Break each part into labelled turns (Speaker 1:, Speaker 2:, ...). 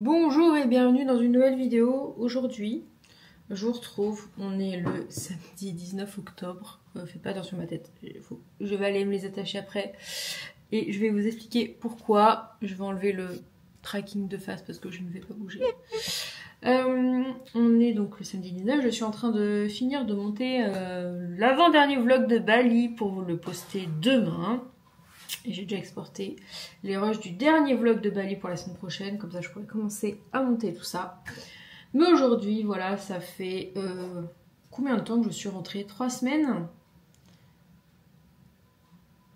Speaker 1: Bonjour et bienvenue dans une nouvelle vidéo. Aujourd'hui, je vous retrouve, on est le samedi 19 octobre. Faites pas attention à ma tête, je vais aller me les attacher après. Et je vais vous expliquer pourquoi. Je vais enlever le tracking de face parce que je ne vais pas bouger. On est donc le samedi 19, je suis en train de finir de monter l'avant-dernier vlog de Bali pour vous le poster demain. Et j'ai déjà exporté les rushs du dernier vlog de Bali pour la semaine prochaine, comme ça je pourrais commencer à monter tout ça. Mais aujourd'hui, voilà, ça fait combien de temps que je suis rentrée? 3 semaines.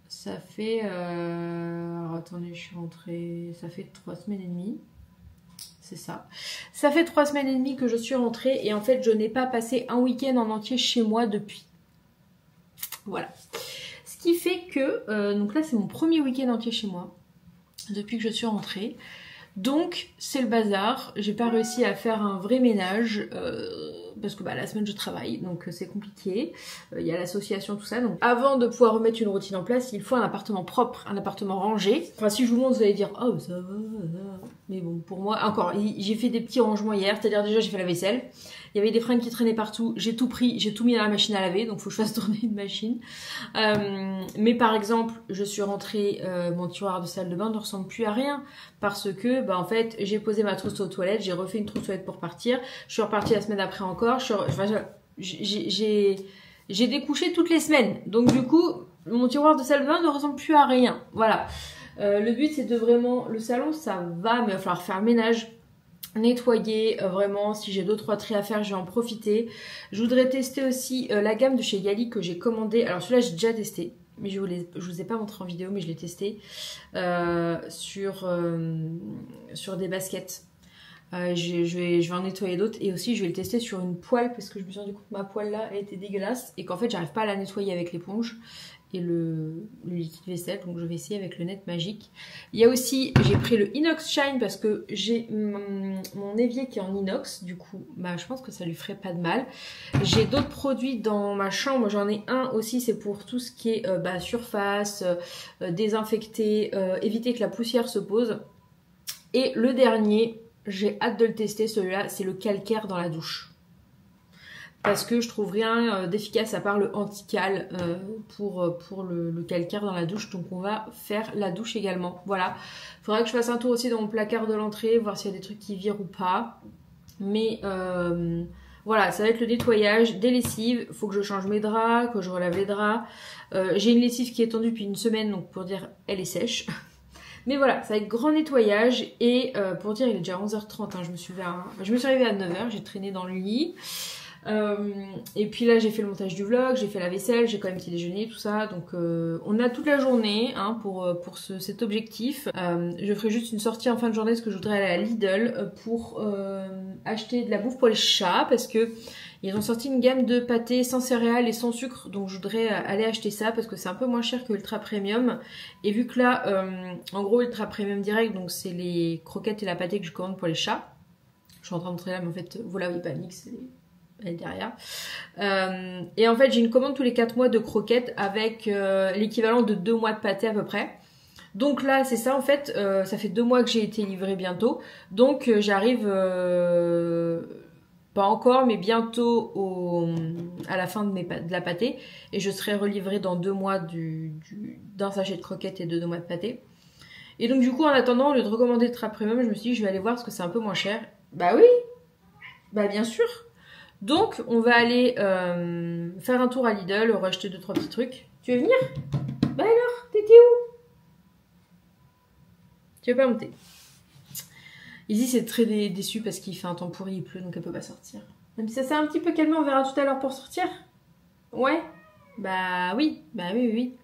Speaker 1: Ça fait... alors attendez, je suis rentrée... Ça fait 3 semaines et demie. C'est ça. Ça fait 3 semaines et demie que je suis rentrée et en fait je n'ai pas passé un week-end en entier chez moi depuis. Voilà. Ce qui fait que, donc là c'est mon premier week-end entier chez moi, depuis que je suis rentrée. Donc c'est le bazar, j'ai pas réussi à faire un vrai ménage, parce que la semaine je travaille, donc c'est compliqué. Il y a l'association, tout ça, donc avant de pouvoir remettre une routine en place, il faut un appartement propre, un appartement rangé. Enfin si je vous montre vous allez dire « Oh ça va », mais bon pour moi, encore, j'ai fait des petits rangements hier, c'est-à-dire déjà j'ai fait la vaisselle. Il y avait des fringues qui traînaient partout, j'ai tout pris, j'ai tout mis dans la machine à laver, donc faut que je fasse tourner une machine. Mais par exemple, je suis rentrée, mon tiroir de salle de bain ne ressemble plus à rien, parce que en fait, j'ai posé ma trousse aux toilettes, j'ai refait une trousse aux toilettes pour partir, je suis repartie la semaine après encore, j'ai découché toutes les semaines, donc du coup, mon tiroir de salle de bain ne ressemble plus à rien, voilà. Le but c'est de vraiment, le salon ça va, mais il va falloir faire le ménage, nettoyer, vraiment si j'ai 2-3 tris à faire je vais en profiter. Je voudrais tester aussi la gamme de chez Gali que j'ai commandé, alors celui-là j'ai déjà testé mais je vous ai pas montré en vidéo mais je l'ai testé sur des baskets. Je vais en nettoyer d'autres et aussi je vais le tester sur une poêle parce que je me suis rendu compte que ma poêle là elle était dégueulasse et qu'en fait j'arrive pas à la nettoyer avec l'éponge et le liquide vaisselle, donc je vais essayer avec le net magique. Il y a aussi, j'ai pris le inox shine parce que j'ai mon évier qui est en inox, du coup je pense que ça lui ferait pas de mal. J'ai d'autres produits dans ma chambre, j'en ai un aussi, c'est pour tout ce qui est surface, désinfecter, éviter que la poussière se pose. Et le dernier, j'ai hâte de le tester, celui-là, c'est le calcaire dans la douche. Parce que je trouve rien d'efficace à part le anti-cal pour le calcaire dans la douche. Donc on va faire la douche également. Voilà. Faudra que je fasse un tour aussi dans mon placard de l'entrée, voir s'il y a des trucs qui virent ou pas. Mais voilà, ça va être le nettoyage, des lessives. Faut que je change mes draps, que je relave les draps. J'ai une lessive qui est tendue depuis une semaine, donc pour dire elle est sèche. Mais voilà, ça va être grand nettoyage. Et pour dire, il est déjà 11h30. Hein, je me suis arrivée à 9h, j'ai traîné dans le lit. Et puis là j'ai fait le montage du vlog, j'ai fait la vaisselle, j'ai quand même petit déjeuner, tout ça, donc on a toute la journée hein, pour cet objectif. Je ferai juste une sortie en fin de journée parce que je voudrais aller à Lidl pour acheter de la bouffe pour les chats parce que ils ont sorti une gamme de pâtés sans céréales et sans sucre, donc je voudrais aller acheter ça parce que c'est un peu moins cher que Ultra Premium. Et vu que là, en gros Ultra Premium direct, donc c'est les croquettes et la pâtée que je commande pour les chats. Je suis en train de montrer là, mais en fait, voilà, oui, panique, c'est elle est derrière. Et en fait j'ai une commande tous les 4 mois de croquettes avec l'équivalent de 2 mois de pâté à peu près. Donc là c'est ça en fait, ça fait 2 mois que j'ai été livrée bientôt. Donc j'arrive pas encore mais bientôt à la fin de la pâtée. Et je serai relivrée dans 2 mois d'un sachet de croquettes et de 2 mois de pâté. Et donc du coup en attendant au lieu de recommander le Trap Premium je me suis dit je vais aller voir parce que c'est un peu moins cher. Bah oui, bah bien sûr. Donc, on va aller faire un tour à Lidl, racheter 2-3 petits trucs. Tu veux venir? Bah alors, t'étais où? Tu veux pas monter? Izzy c'est très déçue parce qu'il fait un temps pourri, il pleut, donc elle peut pas sortir. Même si ça s'est un petit peu calmé, on verra tout à l'heure pour sortir. Ouais? Bah oui, oui.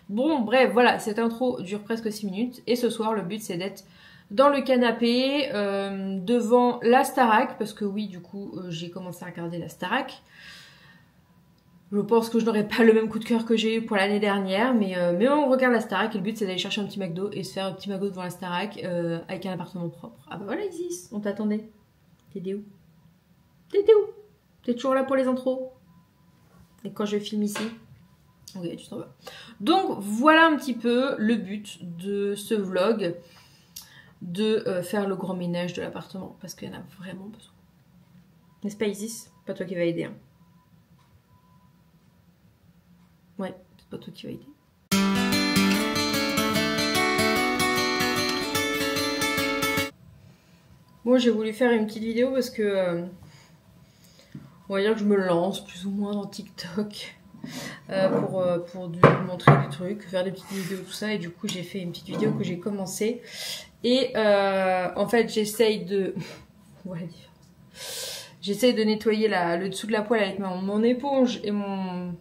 Speaker 1: Bon, bref, voilà, cette intro dure presque 6 minutes. Et ce soir, le but c'est d'être dans le canapé, devant la Starac, parce que oui, du coup, j'ai commencé à regarder la Starac. Je pense que je n'aurai pas le même coup de cœur que j'ai eu pour l'année dernière, mais on regarde la Starac et le but c'est d'aller chercher un petit McDo et se faire un petit McDo devant la Starac avec un appartement propre. Ah bah voilà Isis, on t'attendait. T'étais où? T'étais où? T'es toujours là pour les intros? Et quand je filme ici? Ok, tu t'en vas. Donc voilà un petit peu le but de ce vlog. de faire le grand ménage de l'appartement. Parce qu'il y en a vraiment besoin. N'est-ce pas Isis? Pas toi qui va aider. Hein. Ouais, c'est pas toi qui va aider. Bon, j'ai voulu faire une petite vidéo parce que on va dire que je me lance plus ou moins dans TikTok pour montrer des trucs, faire des petites vidéos, tout ça. Et du coup, j'ai fait une petite vidéo que j'ai commencé. Et en fait, j'essaye de... voilà la différence. J'essaye de nettoyer le dessous de la poêle avec mon éponge et mon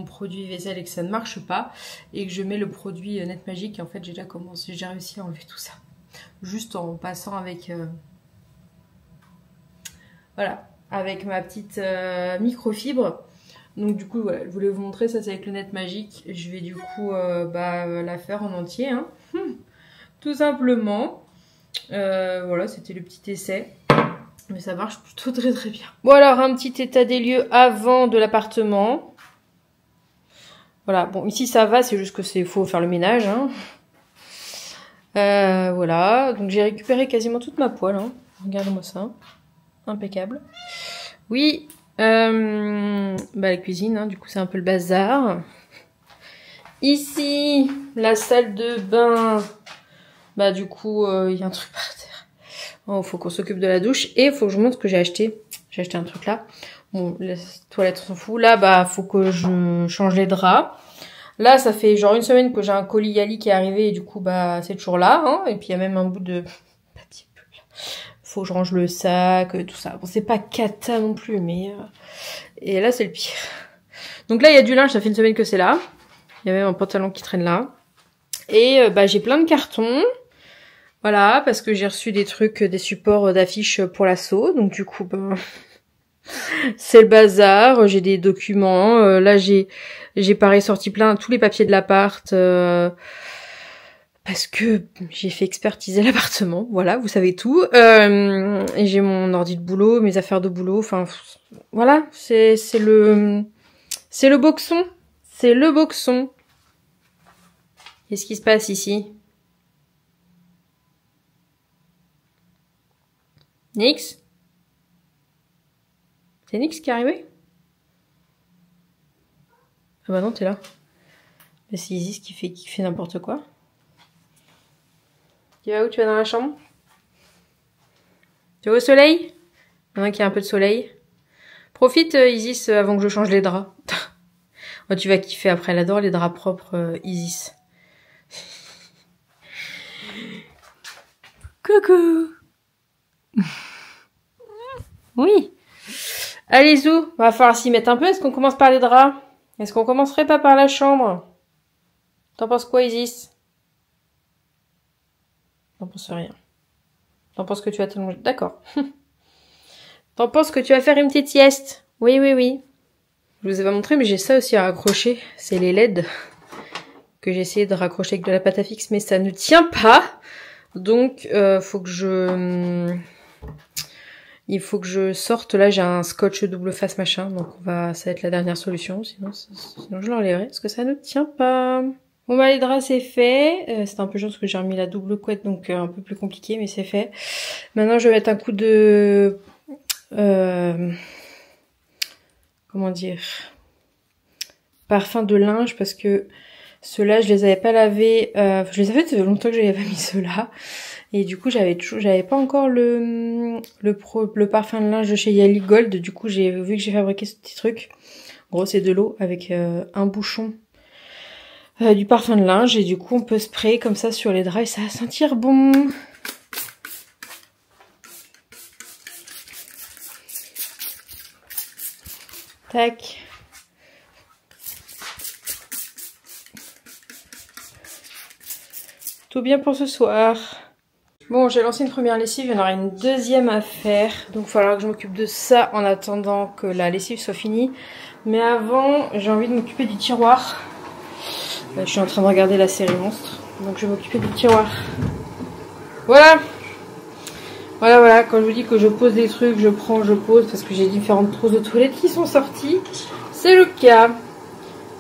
Speaker 1: produit vaisselle et que ça ne marche pas. Et que je mets le produit Net Magic. Et en fait, j'ai déjà commencé, j'ai réussi à enlever tout ça. Juste en passant avec... voilà, avec ma petite microfibre. Donc du coup, voilà, je voulais vous montrer, ça c'est avec le Net Magic. Je vais du coup la faire en entier, hein. Tout simplement. Voilà, c'était le petit essai. Mais ça marche plutôt très très bien. Bon alors, un petit état des lieux avant de l'appartement. Voilà, bon ici ça va, c'est juste que c'est faut faire le ménage, hein. Voilà, donc j'ai récupéré quasiment toute ma poêle, hein. Regardez-moi ça. Impeccable. Oui, la cuisine, hein, du coup c'est un peu le bazar. Ici, la salle de bain. Bah du coup, il y a un truc par terre. Oh, faut qu'on s'occupe de la douche. Et il faut que je vous montre ce que j'ai acheté. J'ai acheté un truc là. Bon, les toilettes s'en fout. Là, bah faut que je change les draps. Là, ça fait genre une semaine que j'ai un colis Yali qui est arrivé. Et du coup, bah c'est toujours là. Hein, et puis il y a même un bout de... faut que je range le sac, tout ça. Bon, c'est pas cata non plus, mais... Et là, c'est le pire. Donc là, il y a du linge, ça fait une semaine que c'est là. Il y a même un pantalon qui traîne là. Et j'ai plein de cartons. Voilà, parce que j'ai reçu des trucs, des supports d'affiches pour l'assaut. Donc du coup, c'est le bazar. J'ai des documents. Là, j'ai pareil sorti tous les papiers de l'appart. Parce que j'ai fait expertiser l'appartement, voilà, vous savez tout. Et j'ai mon ordi de boulot, mes affaires de boulot, enfin, voilà, c'est le boxon. C'est le boxon. Qu'est-ce qui se passe ici? Nix? C'est Nix qui est arrivé? Ah bah non, t'es là. C'est Isis qui fait n'importe quoi. Tu vas où? Tu vas dans la chambre? Tu vas au soleil? Maintenant qu'il y a un peu de soleil. Profite, Isis, avant que je change les draps. Oh, tu vas kiffer après. Elle adore les draps propres, Isis. Coucou. Oui. Allez, Zou. Va falloir s'y mettre un peu. Est-ce qu'on commence par les draps? Est-ce qu'on commencerait pas par la chambre? T'en penses quoi, Isis? T'en penses rien. T'en penses que tu vas te manger? D'accord. T'en penses que tu vas faire une petite sieste? Oui, oui, oui. Je vous ai pas montré, mais j'ai ça aussi à raccrocher. C'est les LED que j'ai essayé de raccrocher avec de la pâte à fixe, mais ça ne tient pas. Donc, faut que il faut que je sorte. Là, j'ai un scotch double face machin, donc ça va être la dernière solution. Sinon je l'enlèverai parce que ça ne tient pas. Bon bah les draps c'est fait. C'était un peu chiant parce que j'ai remis la double couette, donc un peu plus compliqué, mais c'est fait. Maintenant, je vais mettre un coup de comment dire, parfum de linge, parce que ceux-là je les avais pas lavés, je les avais fait longtemps que j'avais pas mis ceux-là, et du coup j'avais pas encore le parfum de linge de chez Yali Gold. Du coup vu que j'ai fabriqué ce petit truc, en gros c'est de l'eau avec un bouchon du parfum de linge, et du coup on peut sprayer comme ça sur les draps et ça va sentir bon. Tac. Tout bien pour ce soir. Bon, j'ai lancé une première lessive, il y en aura une deuxième à faire. Donc il va falloir que je m'occupe de ça en attendant que la lessive soit finie. Mais avant, j'ai envie de m'occuper du tiroir. Là, je suis en train de regarder la série Monstres. Donc je vais m'occuper du tiroir. Voilà. Voilà, quand je vous dis que je pose des trucs, je prends, je pose, parce que j'ai différentes trousses de toilettes qui sont sorties. C'est le cas.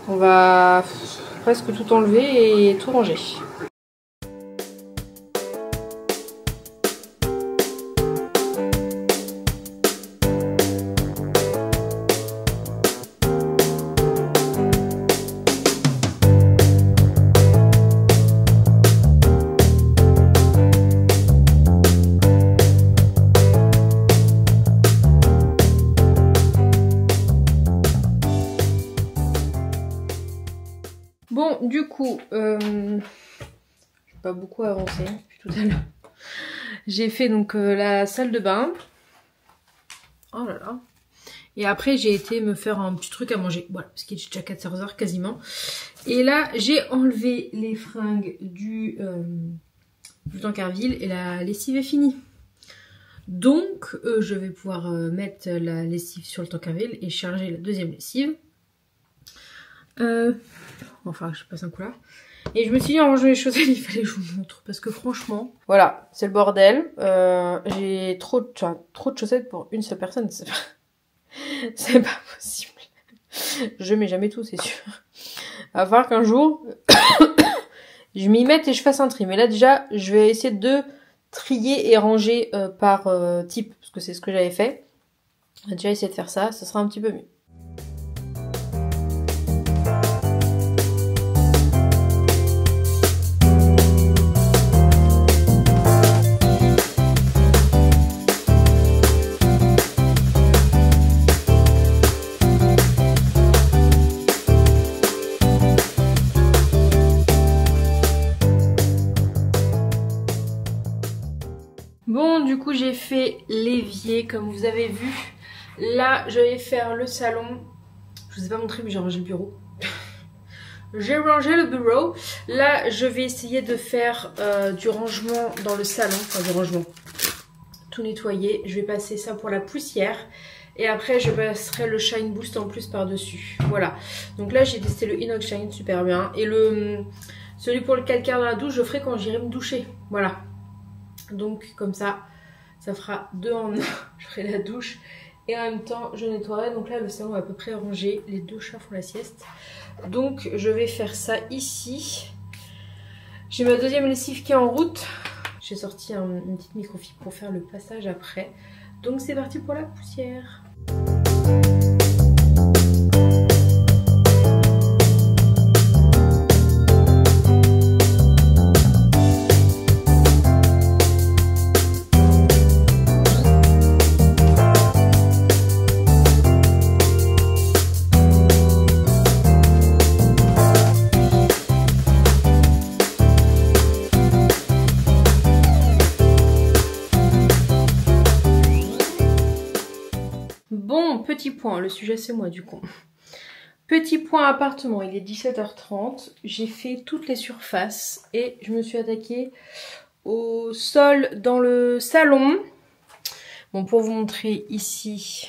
Speaker 1: On va presque tout enlever et tout ranger. donc du coup, j'ai pas beaucoup avancé depuis tout à l'heure. J'ai fait donc la salle de bain. Oh là là. Et après j'ai été me faire un petit truc à manger. Voilà, parce qu'il est déjà 14h quasiment. Et là j'ai enlevé les fringues du Tancarville et la lessive est finie. Donc je vais pouvoir mettre la lessive sur le Tancarville et charger la deuxième lessive. Enfin je passe un coup là. Et je me suis dit en rangeant les chaussettes il fallait que je vous montre. Parce que franchement, voilà, c'est le bordel. J'ai trop de chaussettes pour une seule personne. C'est pas possible. Je mets jamais tout, c'est sûr. À voir qu'un jour, je m'y mette et je fasse un tri. Mais là déjà, je vais essayer de trier et ranger par type. Parce que c'est ce que j'avais fait. On va déjà essayer de faire ça, ça sera un petit peu mieux. Bon, du coup, j'ai fait l'évier, comme vous avez vu. Là, je vais faire le salon. Je vous ai pas montré, mais j'ai rangé le bureau. J'ai rangé le bureau. Là, je vais essayer de faire du rangement dans le salon. Enfin, du rangement. Tout nettoyer. Je vais passer ça pour la poussière. Et après, je passerai le Shine Boost en plus par-dessus. Voilà. Donc là, j'ai testé le Inox Shine, super bien. Et celui pour le calcaire dans la douche, je ferai quand j'irai me doucher. Voilà. Donc comme ça fera 2 en 1. Je ferai la douche et en même temps je nettoierai. Donc là le salon est à peu près rangé. Les 2 chats font la sieste. Donc je vais faire ça ici. J'ai ma deuxième lessive qui est en route. J'ai sorti une petite microfibre pour faire le passage après. Donc c'est parti pour la poussière. Bon, petit point, le sujet c'est moi du coup. Petit point appartement, il est 17h30. J'ai fait toutes les surfaces et je me suis attaquée au sol dans le salon. Bon, pour vous montrer ici,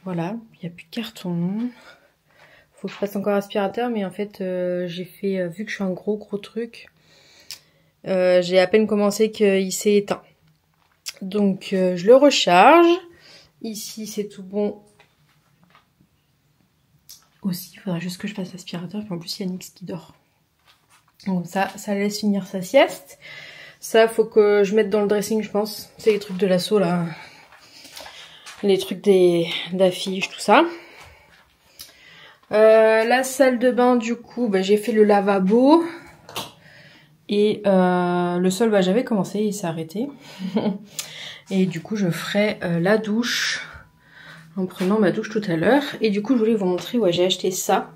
Speaker 1: voilà, il n'y a plus de carton. Faut que je fasse encore aspirateur, mais en fait, j'ai fait, vu que je suis un gros truc, j'ai à peine commencé qu'il s'est éteint. Donc, je le recharge. Ici, c'est tout bon. Aussi, il faudra juste que je fasse l'aspirateur. Puis en plus, il y a Nix qui dort. Donc ça laisse finir sa sieste. Ça, faut que je mette dans le dressing, je pense. C'est les trucs de l'assaut, là. Les trucs d'affiches, tout ça. La salle de bain, du coup, bah, j'ai fait le lavabo. Et le sol, bah, j'avais commencé et s'est arrêté. Et du coup, je ferai la douche en prenant ma douche tout à l'heure. Et du coup, je voulais vous montrer, ouais, j'ai acheté ça.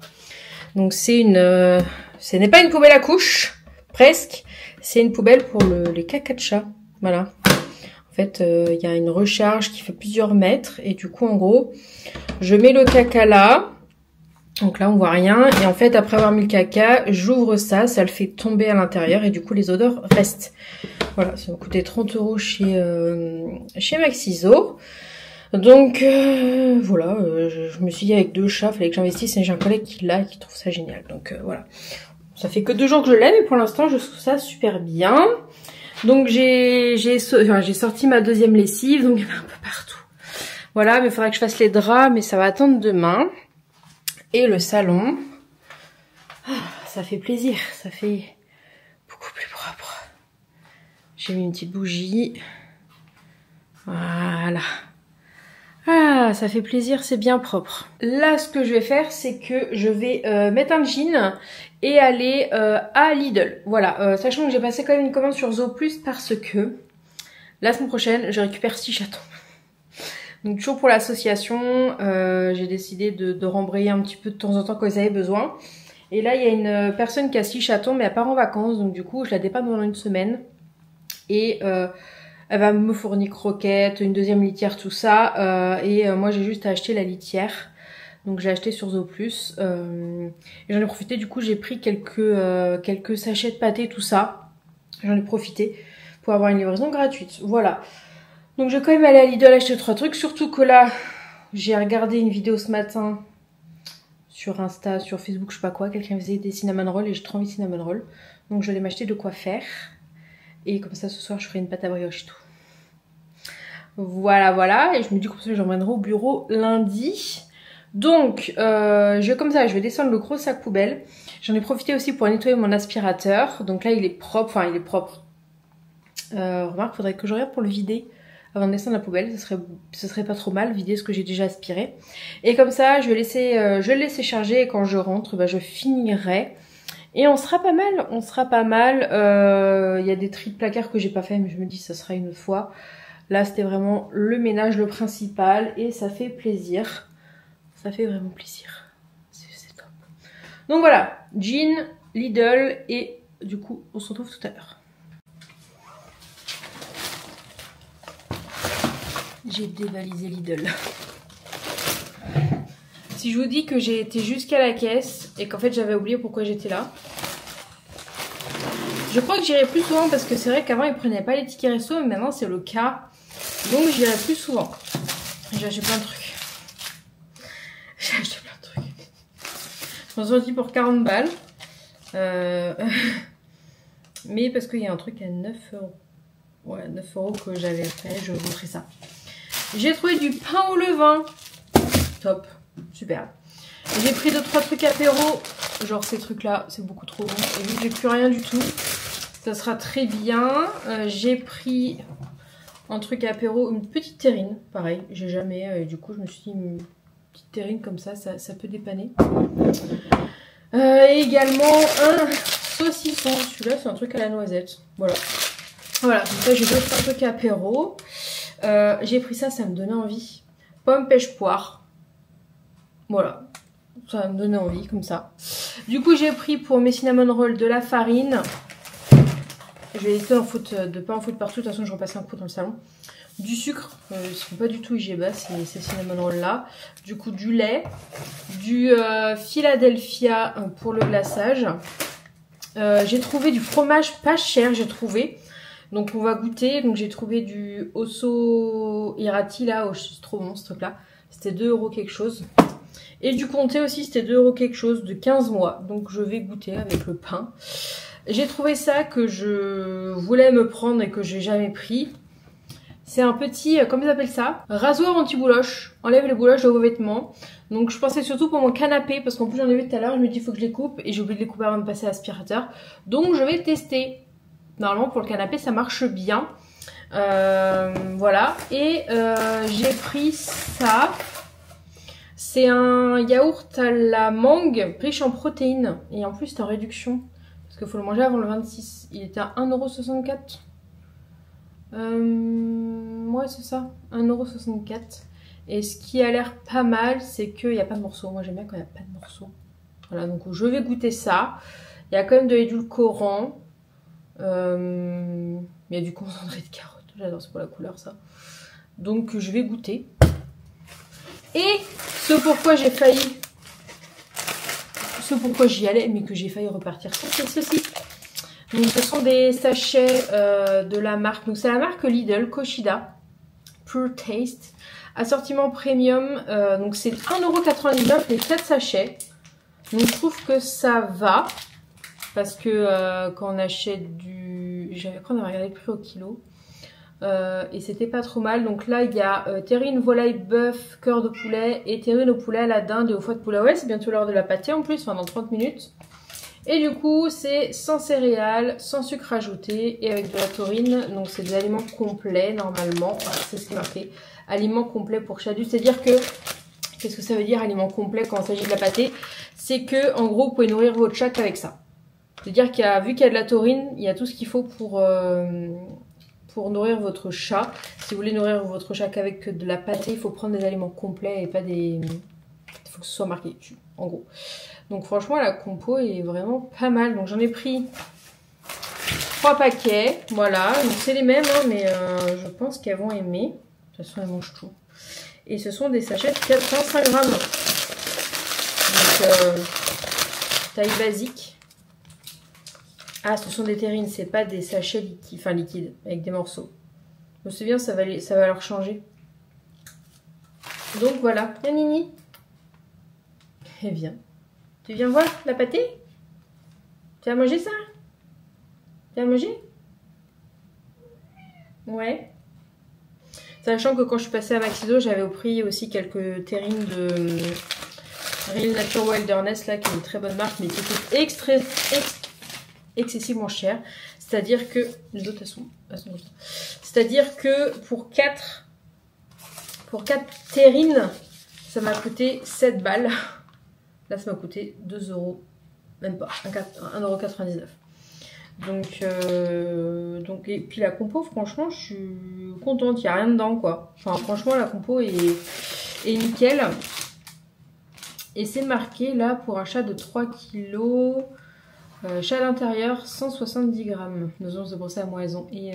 Speaker 1: Donc c'est ce n'est pas une poubelle à couches, presque. C'est une poubelle pour les caca de chat. Voilà. En fait, il y a une recharge qui fait plusieurs mètres. Et du coup, en gros, je mets le caca là. Donc là, on voit rien. Et en fait, après avoir mis le caca, j'ouvre ça. Ça le fait tomber à l'intérieur. Et du coup, les odeurs restent. Voilà, ça m'a coûté 30 € chez Maxiso. Donc voilà, je me suis dit avec 2 chats, il fallait que j'investisse et j'ai un collègue qui l'a, qui trouve ça génial. Donc voilà, ça fait que 2 jours que je l'ai, mais pour l'instant je trouve ça super bien. Donc j'ai sorti ma deuxième lessive, donc il y en a un peu partout. Voilà, mais il faudra que je fasse les draps, mais ça va attendre demain. Et le salon, ça fait plaisir, ça fait beaucoup plus propre. J'ai mis une petite bougie, voilà. Ah, ça fait plaisir, c'est bien propre. Là, ce que je vais faire, c'est que je vais mettre un jean et aller à Lidl. Voilà, sachant que j'ai passé quand même une commande sur Zooplus parce que la semaine prochaine, je récupère 6 chatons. Donc toujours pour l'association, j'ai décidé de rembrayer un petit peu de temps en temps quand ils avaient besoin. Et là, il y a une personne qui a 6 chatons, mais elle part en vacances. Donc du coup, je la dépanne pendant une semaine. Et elle va me fournir croquettes, une deuxième litière, tout ça. Moi, j'ai juste à acheter la litière. Donc j'ai acheté sur Zooplus. Et j'en ai profité, du coup, j'ai pris quelques sachets de pâté, tout ça. J'en ai profité pour avoir une livraison gratuite. Voilà. Donc je vais quand même aller à Lidl acheter 3 trucs. Surtout que là, j'ai regardé une vidéo ce matin sur Insta, sur Facebook, je sais pas quoi. Quelqu'un faisait des cinnamon rolls et j'ai trop envie de cinnamon rolls. Donc je vais aller m'acheter de quoi faire. Et comme ça, ce soir, je ferai une pâte à brioche et tout. Voilà, voilà. Et je me dis comme ça, j'emmènerai au bureau lundi. Donc, je vais descendre le gros sac poubelle. J'en ai profité aussi pour nettoyer mon aspirateur. Donc là, il est propre. Enfin, il est propre. Remarque, faudrait que je regarde pour le vider avant de descendre la poubelle. Ce serait pas trop mal, vider ce que j'ai déjà aspiré. Et comme ça, je vais le laisser charger. Et quand je rentre, je finirai. Et on sera pas mal. On sera pas mal. Il y a des tris de placards que j'ai pas fait, mais je me dis ça sera une autre fois. Là, c'était vraiment le ménage, le principal. Et ça fait plaisir. Ça fait vraiment plaisir. C'est top. Donc voilà, jean, Lidl et du coup, on se retrouve tout à l'heure. J'ai dévalisé Lidl. Si je vous dis que j'ai été jusqu'à la caisse et qu'en fait j'avais oublié pourquoi j'étais là. Je crois que j'irai plus souvent parce que c'est vrai qu'avant ils prenaient pas les tickets resto, mais maintenant c'est le cas. Donc j'irai plus souvent. J'ai acheté plein de trucs. J'ai acheté plein de trucs. Je m'en suis sortie pour 40 balles. Mais parce qu'il y a un truc à 9 €. Ouais, 9 € que j'avais fait, je vais vous montrer ça. J'ai trouvé du pain au levain. Top, super. J'ai pris 2-3 trucs apéro. Genre ces trucs là, c'est beaucoup trop bon. Et vu que j'ai plus rien du tout, ça sera très bien. J'ai pris un truc apéro, une petite terrine. Pareil, j'ai jamais. Du coup, je me suis dit une petite terrine comme ça peut dépanner. Également un saucisson. Celui-là, c'est un truc à la noisette. Voilà. Voilà, donc là j'ai 2-3 trucs apéro. J'ai pris ça, ça me donnait envie. Pomme, pêche, poire. Voilà. Ça va me donner envie, comme ça. Du coup, j'ai pris pour mes cinnamon rolls de la farine. Je vais éviter de pas en foutre partout. De toute façon, je repasse un coup dans le salon. Du sucre. Ils sont pas du tout IGBA, ces cinnamon rolls là. Du coup, du lait. Du Philadelphia pour le glaçage. J'ai trouvé du fromage pas cher, j'ai trouvé. Donc on va goûter. Donc j'ai trouvé du Osso Irati là. Oh, c'est trop bon ce truc là. C'était 2 € quelque chose. Et du comté aussi, c'était 2 € quelque chose de 15 mois. Donc je vais goûter avec le pain. J'ai trouvé ça que je voulais me prendre et que j'ai jamais pris. C'est un petit, comment ils appellent ça? Rasoir anti-bouloche. Enlève les bouloches de vos vêtements. Donc je pensais surtout pour mon canapé, parce qu'en plus j'en ai vu tout à l'heure, je me dis il faut que je les coupe. Et j'ai oublié de les couper avant de passer à l'aspirateur. Donc je vais tester. Normalement pour le canapé ça marche bien. Voilà. Et j'ai pris ça. C'est un yaourt à la mangue, riche en protéines. Et en plus, c'est en réduction. Parce qu'il faut le manger avant le 26. Il était à 1,64 €. Ouais, c'est ça. 1,64 €. Et ce qui a l'air pas mal, c'est qu'il n'y a pas de morceaux. Moi, j'aime bien quand il n'y a pas de morceaux. Voilà, donc je vais goûter ça. Il y a quand même de l'édulcorant. Il y a du concentré de carotte. J'adore, c'est pour la couleur, ça. Donc, je vais goûter. Et ce pourquoi j'ai failli, j'y allais, mais que j'ai failli repartir, c'est ceci. Donc ce sont des sachets de la marque, donc c'est la marque Lidl, Koshida, Pure Taste, assortiment premium, donc c'est 1,99 € les 4 sachets. Donc je trouve que ça va, parce que quand on achète du, j'avais quand on avait regardé le prix au kilo. Et c'était pas trop mal. Donc là il y a terrine, volaille, bœuf, cœur de poulet et terrine au poulet, à la dinde et au foie de poulet. Ouais, c'est bientôt l'heure de la pâtée en plus, enfin dans 30 minutes. Et du coup c'est sans céréales, sans sucre ajouté et avec de la taurine. Donc c'est des aliments complets normalement. Voilà, c'est ce qui est marqué. Aliments complets pour chaque adulte. C'est-à-dire que, qu'est-ce que ça veut dire aliments complets quand il s'agit de la pâtée? C'est que en gros vous pouvez nourrir votre chat avec ça. C'est-à-dire qu'il y a, vu qu'il y a de la taurine, il y a tout ce qu'il faut pour nourrir votre chat. Si vous voulez nourrir votre chat qu'avec de la pâtée, il faut prendre des aliments complets et pas des... Il faut que ce soit marqué dessus, en gros. Donc franchement, la compo est vraiment pas mal. Donc j'en ai pris 3 paquets. Voilà, donc c'est les mêmes, hein, mais je pense qu'elles vont aimer. De toute façon, elles mangent tout. Et ce sont des sachets de 85 grammes. Donc taille basique. Ah, ce sont des terrines, c'est pas des sachets liquides, enfin liquides, avec des morceaux. Je me souviens, ça va leur changer. Donc voilà, viens Nini. Eh bien, tu viens voir la pâtée? Tu vas manger ça? Tu vas manger? Ouais. Sachant que quand je suis passée à Maxido, j'avais pris aussi quelques terrines de Real Nature Wilderness, là, qui est une très bonne marque, mais qui coûte excessivement cher. C'est-à-dire que... Les autres, elles sont c'est-à-dire que pour 4 terrines, ça m'a coûté 7 balles. Là, ça m'a coûté 2 €. Même pas, 1,99 €. Donc, et puis la compo, franchement, je suis contente. Il n'y a rien dedans, quoi. Enfin, franchement, la compo est nickel. Et c'est marqué, là, pour achat de 3 kilos. Chat à l'intérieur, 170 grammes. Nos onces de brosse à moison. Et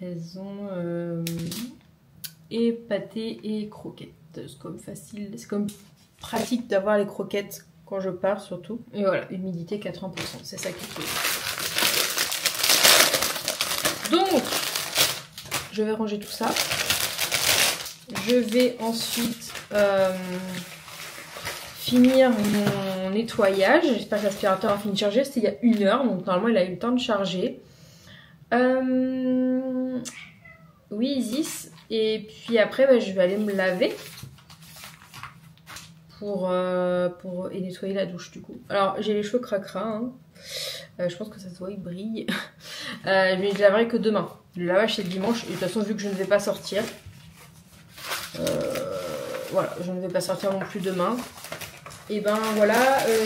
Speaker 1: elles ont et pâté et croquettes. C'est comme facile, c'est comme pratique d'avoir les croquettes quand je pars surtout. Et voilà, humidité 80%, c'est ça qui est cool. Donc, je vais ranger tout ça. Je vais ensuite finir mon nettoyage. J'espère que l'aspirateur a fini de charger. C'était il y a 1 heure, donc normalement il a eu le temps de charger. Oui, Isis. Et puis après, bah, je vais aller me laver pour et nettoyer la douche du coup. Alors, j'ai les cheveux cracra. Hein. Je pense que ça se voit, ils brillent. Mais je laverai que demain. Le lavage, c'est le dimanche. Et de toute façon, vu que je ne vais pas sortir, voilà, je ne vais pas sortir non plus demain. Et ben voilà,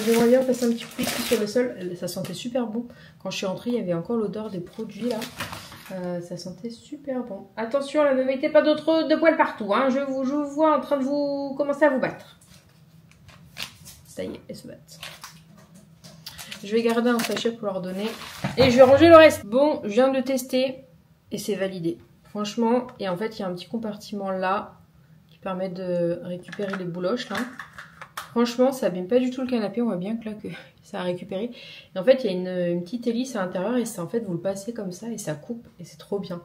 Speaker 1: j'aimerais bien passer un petit coup ici sur le sol. Ça sentait super bon. Quand je suis rentrée, il y avait encore l'odeur des produits là. Ça sentait super bon. Attention, là, ne mettez pas de poils partout. Hein. Je vous vois en train de vous commencer à vous battre. Ça y est, elles se battent. Je vais garder un sachet pour leur donner. Et je vais ranger le reste. Bon, je viens de le tester. Et c'est validé. Franchement, et en fait, il y a un petit compartiment là qui permet de récupérer les bouloches là. Franchement, ça abîme pas du tout le canapé. On voit bien que là, que ça a récupéré. Et en fait, il y a une petite hélice à l'intérieur. Et en fait, vous le passez comme ça et ça coupe. Et c'est trop bien.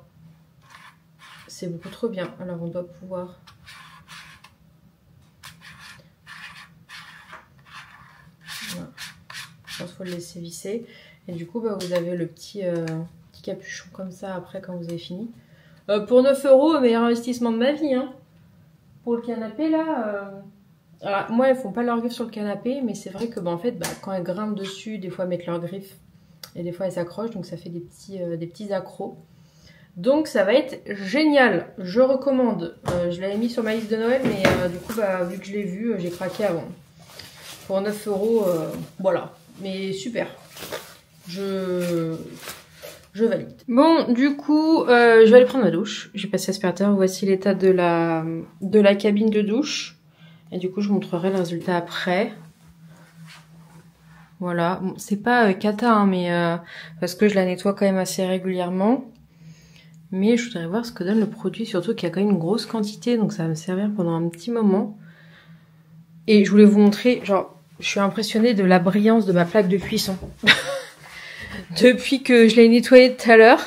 Speaker 1: C'est beaucoup trop bien. Alors, on doit pouvoir... Voilà. Je pense qu'il faut le laisser visser. Et du coup, bah, vous avez le petit capuchon comme ça après quand vous avez fini. Pour 9 €, meilleur investissement de ma vie. Hein. Pour le canapé, là... Alors, moi, elles font pas leurs griffes sur le canapé, mais c'est vrai que bah, en fait, bah, quand elles grimpent dessus, des fois elles mettent leurs griffes et des fois elles s'accrochent, donc ça fait des petits accros. Donc ça va être génial, je recommande. Je l'avais mis sur ma liste de Noël, mais du coup, bah, vu que je l'ai vu, j'ai craqué avant. Pour 9 €, voilà, mais super. Je valide. Bon, du coup, je vais aller prendre ma douche. J'ai passé l'aspirateur, voici l'état de la cabine de douche. Et du coup, je vous montrerai le résultat après. Voilà. Bon, c'est pas cata, hein, mais parce que je la nettoie quand même assez régulièrement. Mais je voudrais voir ce que donne le produit, surtout qu'il y a quand même une grosse quantité, donc ça va me servir pendant un petit moment. Et je voulais vous montrer, genre, je suis impressionnée de la brillance de ma plaque de cuisson. Depuis que je l'ai nettoyée tout à l'heure,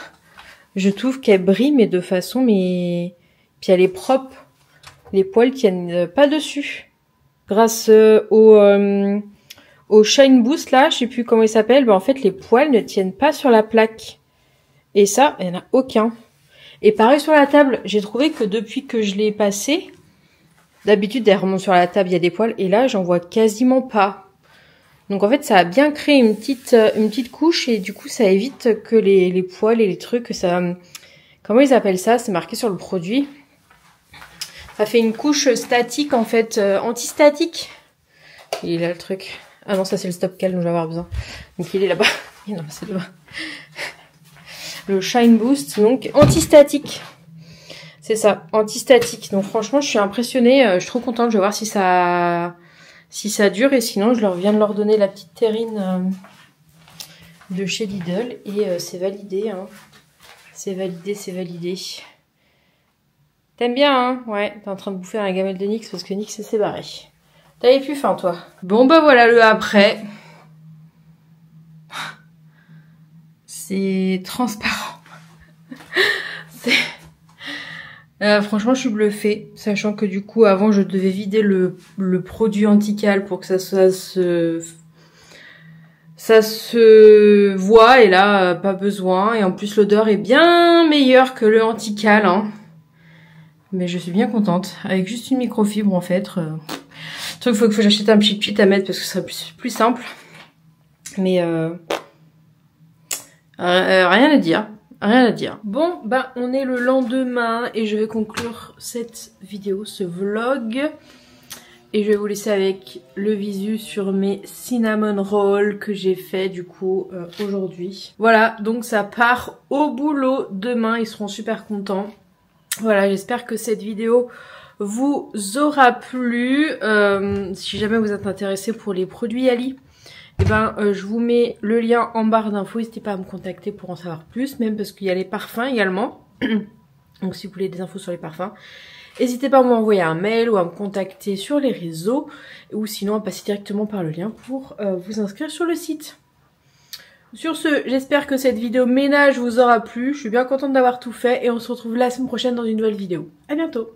Speaker 1: je trouve qu'elle brille, mais de façon, mais... Puis elle est propre. Les poils tiennent pas dessus. Grâce au Shine Boost là, je sais plus comment il s'appelle, bah en fait les poils ne tiennent pas sur la plaque. Et ça, il n'y en a aucun. Et pareil sur la table, j'ai trouvé que depuis que je l'ai passé, d'habitude elle remonte sur la table, il y a des poils, et là j'en vois quasiment pas. Donc en fait ça a bien créé une petite couche, et du coup ça évite que les poils et les trucs, ça... Comment ils appellent ça? C'est marqué sur le produit. Ça fait une couche statique en fait, anti-statique. Il est là le truc. Ah non, ça c'est le stop cal dont je vais avoir besoin. Donc il est là-bas. Non, c'est là-bas. Le Shine Boost, donc anti-statique. C'est ça, anti-statique. Donc franchement, je suis impressionnée. Je suis trop contente. Je vais voir si ça si ça dure. Et sinon, je leur viens de leur donner la petite terrine de chez Lidl. Et c'est validé, hein. C'est validé, c'est validé. T'aimes bien, hein? Ouais, t'es en train de bouffer un gamelle de Nyx parce que Nyx s'est barré. T'avais plus faim, toi. Bon, bah voilà le après. C'est transparent. Franchement, je suis bluffée. Sachant que du coup, avant, je devais vider le produit anti-cale pour que ça se voit. Et là, pas besoin. Et en plus, l'odeur est bien meilleure que le anti-cale, hein. Mais je suis bien contente. Avec juste une microfibre, en fait. Il faut que j'achète un pchit à mettre parce que ce serait plus simple. Mais rien à dire. Rien à dire. Bon, bah on est le lendemain et je vais conclure cette vidéo, ce vlog. Et je vais vous laisser avec le visu sur mes cinnamon rolls que j'ai fait du coup aujourd'hui. Voilà, donc ça part au boulot demain, ils seront super contents. Voilà, j'espère que cette vidéo vous aura plu. Si jamais vous êtes intéressé pour les produits Ali, eh ben, je vous mets le lien en barre d'infos. N'hésitez pas à me contacter pour en savoir plus, même parce qu'il y a les parfums également. Donc si vous voulez des infos sur les parfums, n'hésitez pas à m'envoyer un mail ou à me contacter sur les réseaux. Ou sinon à passer directement par le lien pour vous inscrire sur le site. Sur ce, j'espère que cette vidéo ménage vous aura plu. Je suis bien contente d'avoir tout fait et on se retrouve la semaine prochaine dans une nouvelle vidéo. À bientôt!